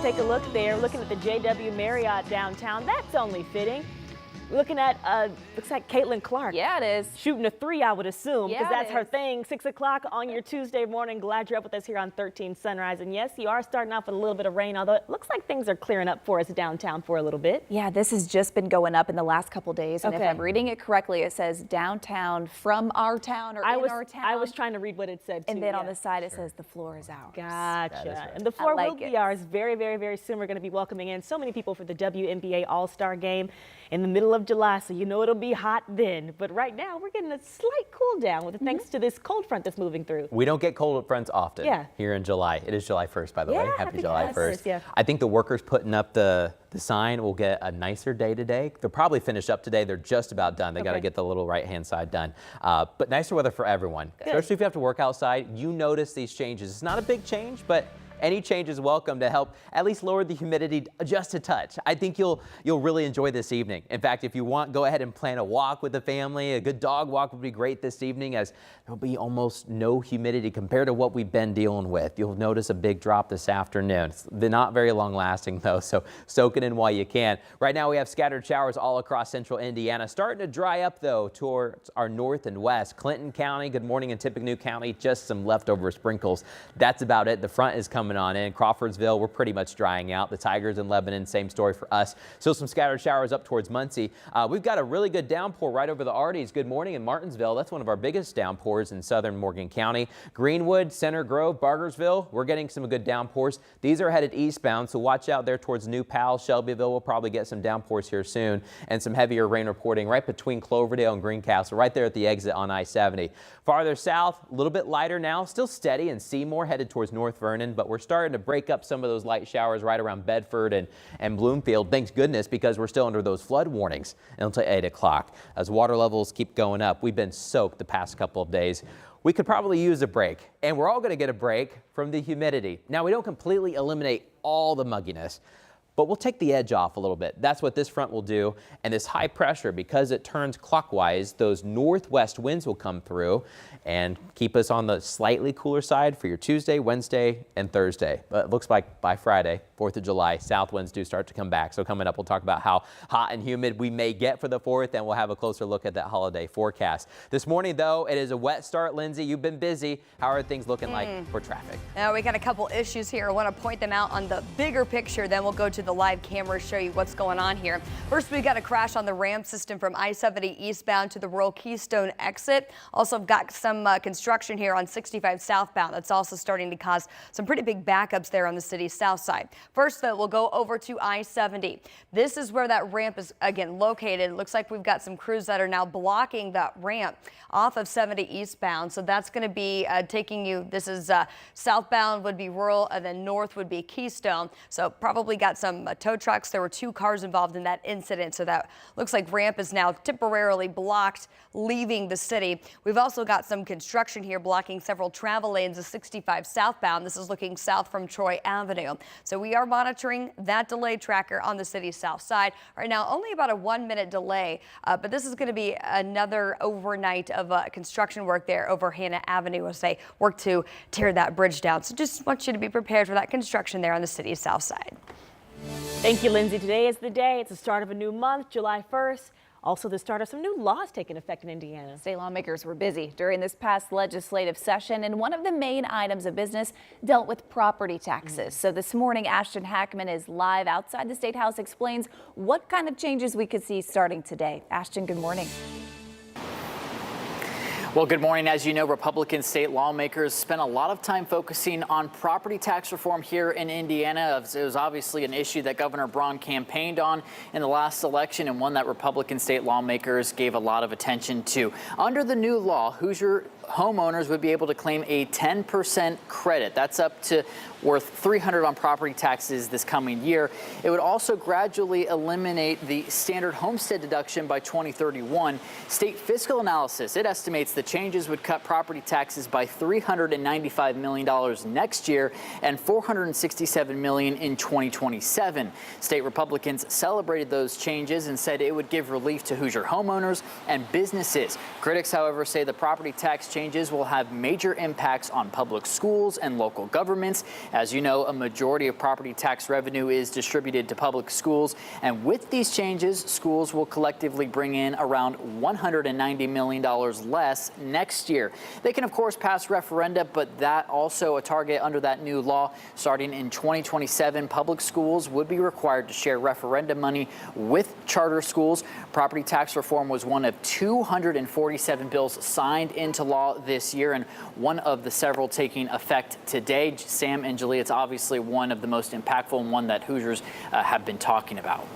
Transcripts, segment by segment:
take a look there, looking at the JW Marriott downtown. That's only fitting. We're looking at, looks like Caitlin Clark. Yeah, it is. Shooting a 3, I would assume, because Yeah, that's her thing. 6 o'clock on your Tuesday morning. Glad you're up with us here on 13 Sunrise. And yes, you are starting off with a little bit of rain, although it looks like things are clearing up for us downtown for a little bit. Yeah, this has just been going up in the last couple days. And if I'm reading it correctly, it says downtown from our town or in our town. I was trying to read what it said, too. And then on the side, it says the floor is ours. Gotcha. Right. And the floor will be ours very, very, very soon. We're going to be welcoming in so many people for the WNBA All-Star Game in the middle of July, so you know it'll be hot then. But right now, we're getting a slight cool down with thanks to this cold front that's moving through. We don't get cold fronts often here in July. It is July 1st, by the way. Happy July 1st. Yeah. I think the workers putting up the sign will get a nicer day today. They'll probably finish up today. They're just about done. They got to get the little right-hand side done. But nicer weather for everyone, especially if you have to work outside. You notice these changes. It's not a big change, but any change is welcome to help at least lower the humidity just a touch. I think you'll really enjoy this evening. In fact, if you want, go ahead and plan a walk with the family. A good dog walk would be great this evening, as there'll be almost no humidity compared to what we've been dealing with. You'll notice a big drop this afternoon. It's not very long lasting though, so soak it in while you can. Right now we have scattered showers all across central Indiana. Starting to dry up though towards our north and west. Clinton County, good morning, in Tippecanoe County, just some leftover sprinkles. That's about it. The front is coming on in. Crawfordsville, we're pretty much drying out. The Tigers in Lebanon, same story for us. Still some scattered showers up towards Muncie. We've got a really good downpour right over the Arties. Good morning in Martinsville. That's one of our biggest downpours in southern Morgan County. Greenwood, Center Grove, Bargersville, we're getting some good downpours. These are headed eastbound, so watch out there towards New Pal, Shelbyville. We'll probably get some downpours here soon, and some heavier rain reporting right between Cloverdale and Greencastle, right there at the exit on I-70. Farther south, a little bit lighter now, still steady in Seymour, headed towards North Vernon, but we're starting to break up some of those light showers right around Bedford and Bloomfield. Thank goodness, because we're still under those flood warnings until 8 o'clock. As water levels keep going up, we've been soaked the past couple of days. We could probably use a break, and we're all going to get a break from the humidity. Now, we don't completely eliminate all the mugginess, but we'll take the edge off a little bit. That's what this front will do. And this high pressure, because it turns clockwise, those northwest winds will come through and keep us on the slightly cooler side for your Tuesday, Wednesday, and Thursday. But it looks like by Friday, 4th of July, south winds do start to come back. So coming up, we'll talk about how hot and humid we may get for the 4th, and we'll have a closer look at that holiday forecast. This morning, though, it is a wet start. Lindsay, you've been busy. How are things looking like for traffic? Now, we got a couple issues here. I want to point them out on the bigger picture. Then we'll go to the live camera, show you what's going on here. First, we got a crash on the ramp system from I-70 eastbound to the rural Keystone exit. Also got some construction here on 65 southbound. That's also starting to cause some pretty big backups there on the city's south side. First, though, we'll go over to I-70. This is where that ramp is, again, located. It looks like we've got some crews that are now blocking that ramp off of 70 eastbound. So that's going to be taking you, this is southbound would be rural, and then north would be Keystone. So probably got some tow trucks. There were 2 cars involved in that incident. So that looks like ramp is now temporarily blocked leaving the city. We've also got some construction here blocking several travel lanes of 65 southbound. This is looking south from Troy Avenue. So we are monitoring that delay tracker on the city's south side. Right now, only about a 1-minute delay, but this is going to be another overnight of construction work there over Hannah Avenue as they work to tear that bridge down. So just want you to be prepared for that construction there on the city's south side. Thank you, Lindsay. Today is the day. It's the start of a new month, July 1st. Also the start of some new laws taking effect in Indiana. State lawmakers were busy during this past legislative session, and one of the main items of business dealt with property taxes. So this morning, Ashton Hackman is live outside the State House, explains what kind of changes we could see starting today. Ashton, good morning. Well, good morning. As you know, Republican state lawmakers spent a lot of time focusing on property tax reform here in Indiana. It was obviously an issue that Governor Braun campaigned on in the last election, and one that Republican state lawmakers gave a lot of attention to. Under the new law, Hoosier homeowners would be able to claim a 10% credit. That's up to worth $300 on property taxes this coming year. It would also gradually eliminate the standard homestead deduction by 2031. State fiscal analysis, it estimates the changes would cut property taxes by $395 million next year and $467 million in 2027. State Republicans celebrated those changes and said it would give relief to Hoosier homeowners and businesses. Critics, however, say the property tax changes will have major impacts on public schools and local governments As you know, a majority of property tax revenue is distributed to public schools, and with these changes, schools will collectively bring in around $190 million less next year. They can, of course, pass referenda, but that also a target under that new law. Starting in 2027, public schools would be required to share referendum money with charter schools. Property tax reform was one of 247 bills signed into law this year, and one of the several taking effect today. Sam and Julie, it's obviously one of the most impactful and one that Hoosiers have been talking about.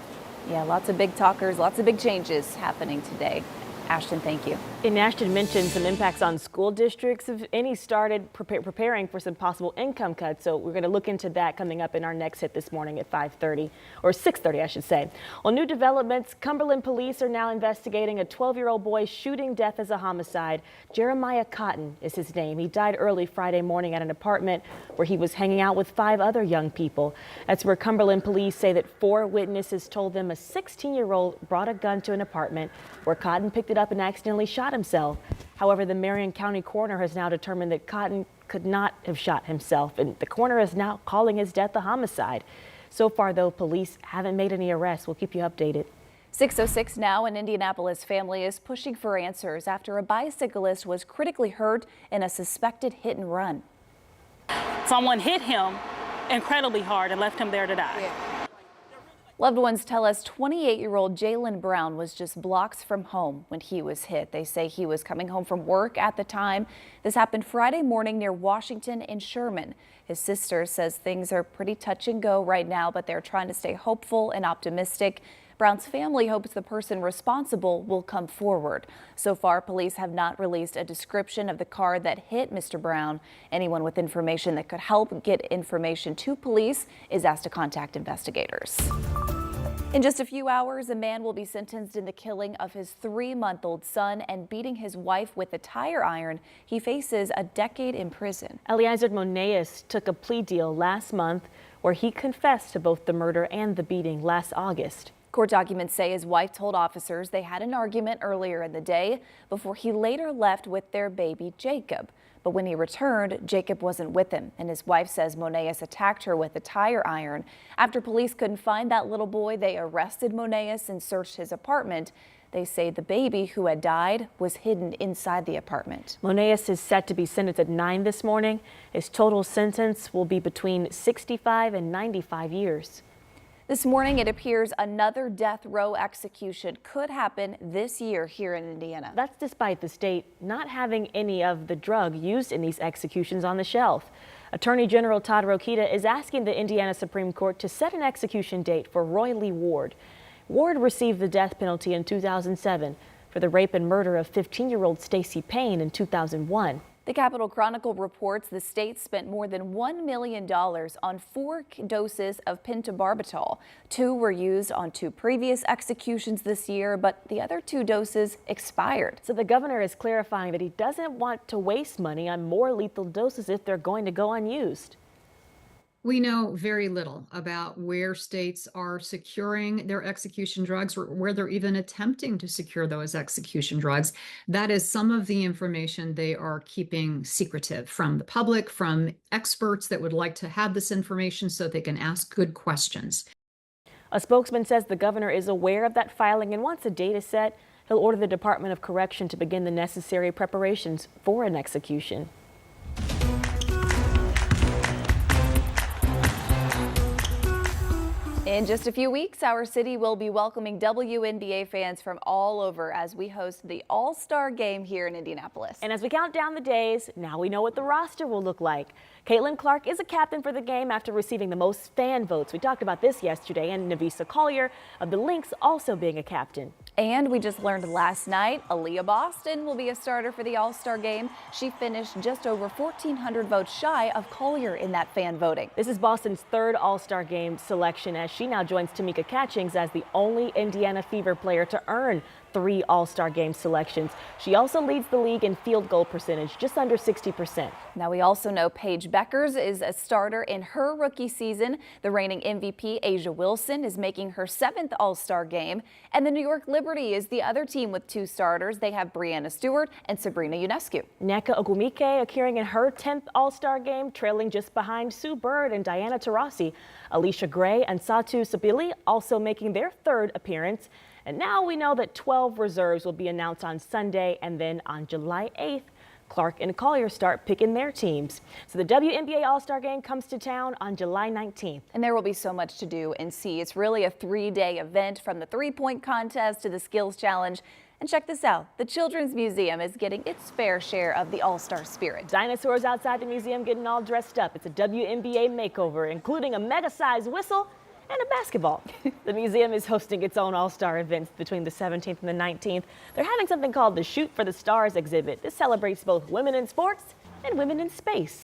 Yeah, lots of big talkers, lots of big changes happening today. Ashton, thank you. And Ashton mentioned some impacts on school districts. If any started preparing for some possible income cuts. So we're going to look into that coming up in our next hit this morning at 5:30 or 6:30, I should say. Well, new developments. Cumberland police are now investigating a 12-year-old boy shooting death as a homicide. Jeremiah Cotton is his name. He died early Friday morning at an apartment where he was hanging out with 5 other young people. That's where Cumberland police say that 4 witnesses told them a 16-year-old brought a gun to an apartment where Cotton picked it up and accidentally shot himself. However, the Marion County coroner has now determined that Cotton could not have shot himself, and the coroner is now calling his death a homicide. So far, though, police haven't made any arrests. We'll keep you updated. 6:06 now. An Indianapolis family is pushing for answers after a bicyclist was critically hurt in a suspected hit and run. Someone hit him incredibly hard and left him there to die. Loved ones tell us 28-year-old Jalen Brown was just blocks from home when he was hit. They say he was coming home from work at the time. This happened Friday morning near Washington and Sherman. His sister says things are pretty touch and go right now, but they're trying to stay hopeful and optimistic. Brown's family hopes the person responsible will come forward. So far, police have not released a description of the car that hit Mr. Brown. Anyone with information that could help get information to police is asked to contact investigators. In just a few hours, a man will be sentenced in the killing of his 3-month-old son and beating his wife with a tire iron. He faces a decade in prison. Eliezer Moneas took a plea deal last month where he confessed to both the murder and the beating last August. Court documents say his wife told officers they had an argument earlier in the day before he later left with their baby Jacob. But when he returned, Jacob wasn't with him, and his wife says Moneas attacked her with a tire iron. After police couldn't find that little boy, they arrested Moneas and searched his apartment. They say the baby who had died was hidden inside the apartment. Moneas is set to be sentenced at 9 this morning. His total sentence will be between 65 and 95 years. This morning, it appears another death row execution could happen this year here in Indiana. That's despite the state not having any of the drug used in these executions on the shelf. Attorney General Todd Rokita is asking the Indiana Supreme Court to set an execution date for Roy Lee Ward. Ward received the death penalty in 2007 for the rape and murder of 15-year-old Stacey Payne in 2001. The Capitol Chronicle reports the state spent more than $1 million on 4 doses of pentobarbital. 2 were used on 2 previous executions this year, but the other 2 doses expired. So the governor is clarifying that he doesn't want to waste money on more lethal doses if they're going to go unused. We know very little about where states are securing their execution drugs or where they're even attempting to secure those execution drugs. That is some of the information they are keeping secretive from the public, from experts that would like to have this information so they can ask good questions. A spokesman says the governor is aware of that filing, and once a date is set, he'll order the Department of Correction to begin the necessary preparations for an execution. In just a few weeks, our city will be welcoming WNBA fans from all over as we host the All-Star Game here in Indianapolis. And as we count down the days, now we know what the roster will look like. Caitlin Clark is a captain for the game after receiving the most fan votes. We talked about this yesterday, and Navisa Collier of the Lynx also being a captain. And we just learned last night, Aaliyah Boston will be a starter for the All-Star Game. She finished just over 1,400 votes shy of Collier in that fan voting. This is Boston's 3rd All-Star Game selection as she now joins Tamika Catchings as the only Indiana Fever player to earn 3 All-Star Game selections. She also leads the league in field goal percentage, just under 60%. Now, we also know Paige Beckers is a starter in her rookie season. The reigning MVP, Asia Wilson, is making her 7th All-Star game. And the New York Liberty is the other team with 2 starters. They have Brianna Stewart and Sabrina Ionescu. Nneka Ogwumike appearing in her 10th All-Star game, trailing just behind Sue Bird and Diana Taurasi. Alicia Gray and Satu Sabili also making their 3rd appearance. And now we know that 12 reserves will be announced on Sunday, and then on July 8th, Clark and Collier start picking their teams. So the WNBA All-Star Game comes to town on July 19th. And there will be so much to do and see. It's really a 3-day event, from the 3-point contest to the skills challenge. And check this out. The Children's Museum is getting its fair share of the All-Star spirit. Dinosaurs outside the museum getting all dressed up. It's a WNBA makeover, including a mega-sized whistle and a basketball. The museum is hosting its own All-Star events between the 17th and the 19th. They're having something called the Shoot for the Stars exhibit. This celebrates both women in sports and women in space.